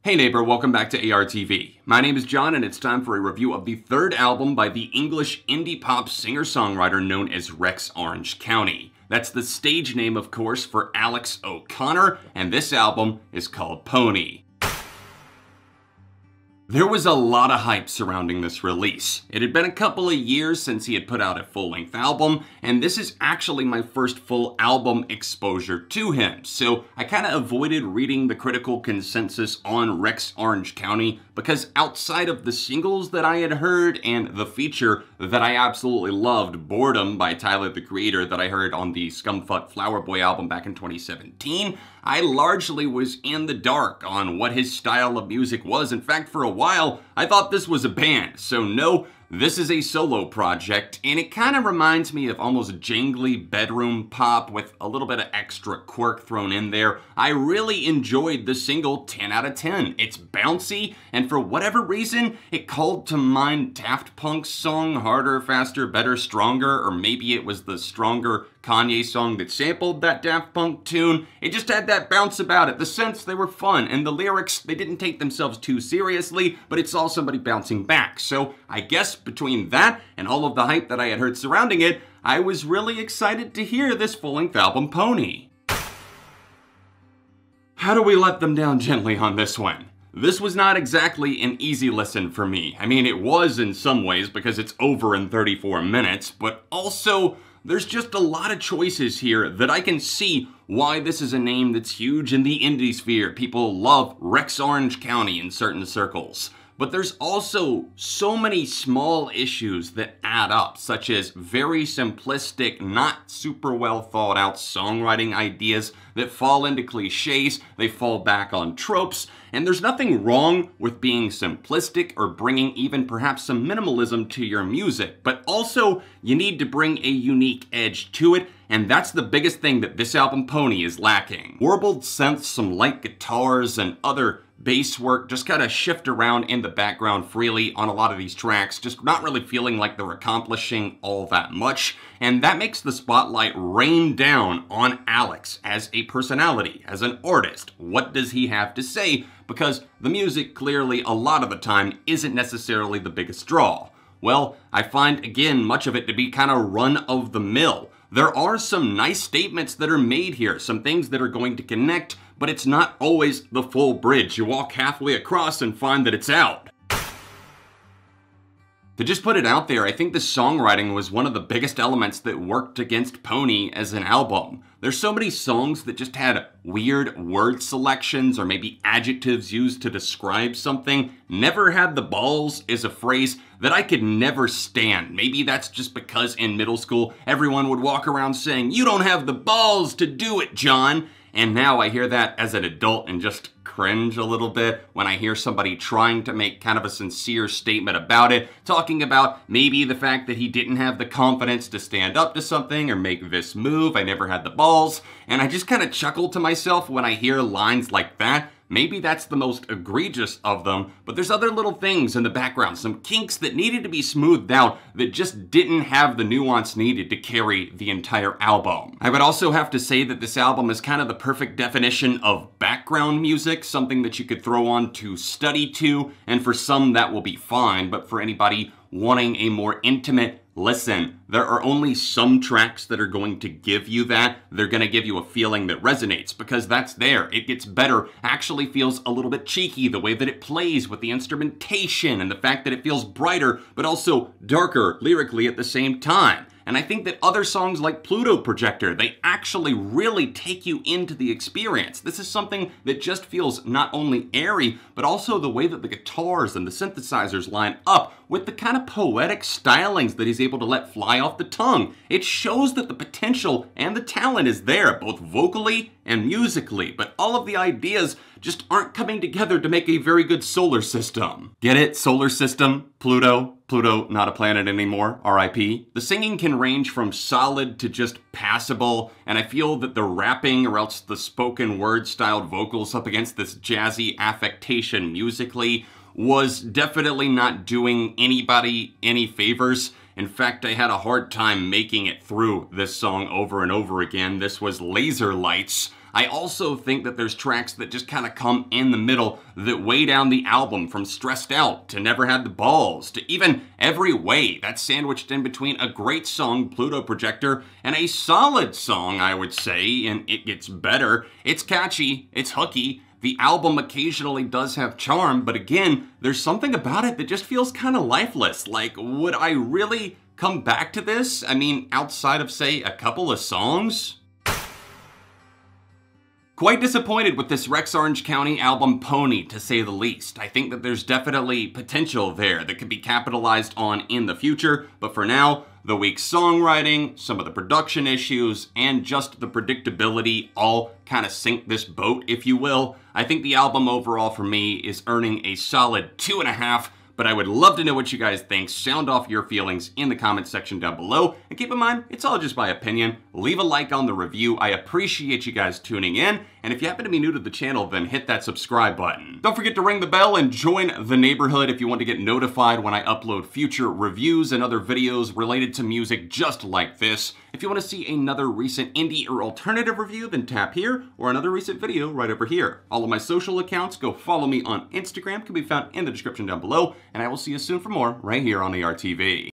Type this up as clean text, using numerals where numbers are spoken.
Hey neighbor, welcome back to ARTV. My name is John and it's time for a review of the third album by the English indie pop singer-songwriter known as Rex Orange County. That's the stage name, of course, for Alex O'Connor, and this album is called Pony. There was a lot of hype surrounding this release. It had been a couple of years since he had put out a full-length album, and this is actually my first full album exposure to him. So I kind of avoided reading the critical consensus on Rex Orange County because outside of the singles that I had heard and the feature that I absolutely loved, Boredom by Tyler the Creator, that I heard on the Scumfuck Flower Boy album back in 2017, I largely was in the dark on what his style of music was. In fact, for a while, I thought this was a band. So no, this is a solo project, and it kind of reminds me of almost jangly bedroom pop with a little bit of extra quirk thrown in there. I really enjoyed the single 10 out of 10. It's bouncy, and for whatever reason, it called to mind Daft Punk's song Harder, Faster, Better, Stronger, or maybe it was the Stronger Kanye song that sampled that Daft Punk tune. It just had that bounce about it. The synths, they were fun, and the lyrics, they didn't take themselves too seriously, but it's all somebody bouncing back. So I guess between that and all of the hype that I had heard surrounding it, I was really excited to hear this full-length album, Pony. How do we let them down gently on this one? This was not exactly an easy listen for me. I mean, it was in some ways because it's over in 34 minutes, but also there's just a lot of choices here that I can see why this is a name that's huge in the indie sphere. People love Rex Orange County in certain circles. But there's also so many small issues that add up, such as very simplistic, not super well thought out songwriting ideas that fall into cliches, they fall back on tropes, and there's nothing wrong with being simplistic or bringing even perhaps some minimalism to your music, but also you need to bring a unique edge to it, and that's the biggest thing that this album Pony is lacking. Warbled synths, some light guitars, and other bass work just kind of shift around in the background freely on a lot of these tracks, just not really feeling like they're accomplishing all that much, and that makes the spotlight rain down on Alex as a personality, as an artist. What does he have to say? Because the music clearly a lot of the time isn't necessarily the biggest draw. Well, I find again much of it to be kind of run-of-the-mill. There are some nice statements that are made here, some things that are going to connect, but it's not always the full bridge. You walk halfway across and find that it's out. To just put it out there, I think the songwriting was one of the biggest elements that worked against Pony as an album. There's so many songs that just had weird word selections or maybe adjectives used to describe something. Never had the balls is a phrase that I could never stand. Maybe that's just because in middle school, everyone would walk around saying, "You don't have the balls to do it, John." And now I hear that as an adult and just cringe a little bit when I hear somebody trying to make kind of a sincere statement about it, talking about maybe the fact that he didn't have the confidence to stand up to something or make this move. I never had the balls. And I just kind of chuckle to myself when I hear lines like that. Maybe that's the most egregious of them, but there's other little things in the background, some kinks that needed to be smoothed out that just didn't have the nuance needed to carry the entire album. I would also have to say that this album is kind of the perfect definition of background music, something that you could throw on to study to, and for some that will be fine, but for anybody wanting a more intimate listen, there are only some tracks that are going to give you that. They're going to give you a feeling that resonates because that's there. It gets better, actually feels a little bit cheeky, the way that it plays with the instrumentation and the fact that it feels brighter but also darker lyrically at the same time. And I think that other songs like Pluto Projector, they actually really take you into the experience. This is something that just feels not only airy, but also the way that the guitars and the synthesizers line up with the kind of poetic stylings that he's able to let fly off the tongue. It shows that the potential and the talent is there, both vocally and musically, but all of the ideas just aren't coming together to make a very good solar system. Get it? Solar system? Pluto? Pluto, not a planet anymore, RIP. The singing can range from solid to just passable, and I feel that the rapping or else the spoken word styled vocals up against this jazzy affectation musically was definitely not doing anybody any favors. In fact, I had a hard time making it through this song over and over again. This was Laser Lights. I also think that there's tracks that just kind of come in the middle that weigh down the album, from Stressed Out to Never Had the Balls to even Every Way. That's sandwiched in between a great song, Pluto Projector, and a solid song, I would say, and It Gets Better. It's catchy, it's hooky. The album occasionally does have charm, but again, there's something about it that just feels kind of lifeless. Like, would I really come back to this? I mean, outside of, say, a couple of songs? Quite disappointed with this Rex Orange County album Pony, to say the least. I think that there's definitely potential there that could be capitalized on in the future, but for now, the weak songwriting, some of the production issues, and just the predictability all kind of sink this boat, if you will. I think the album overall for me is earning a solid 2.5, but I would love to know what you guys think. Sound off your feelings in the comments section down below. And keep in mind, it's all just my opinion. Leave a like on the review. I appreciate you guys tuning in. And if you happen to be new to the channel, then hit that subscribe button. Don't forget to ring the bell and join the neighborhood if you want to get notified when I upload future reviews and other videos related to music just like this. If you want to see another recent indie or alternative review, then tap here, or another recent video right over here. All of my social accounts, go follow me on Instagram, can be found in the description down below, and I will see you soon for more right here on ARTV.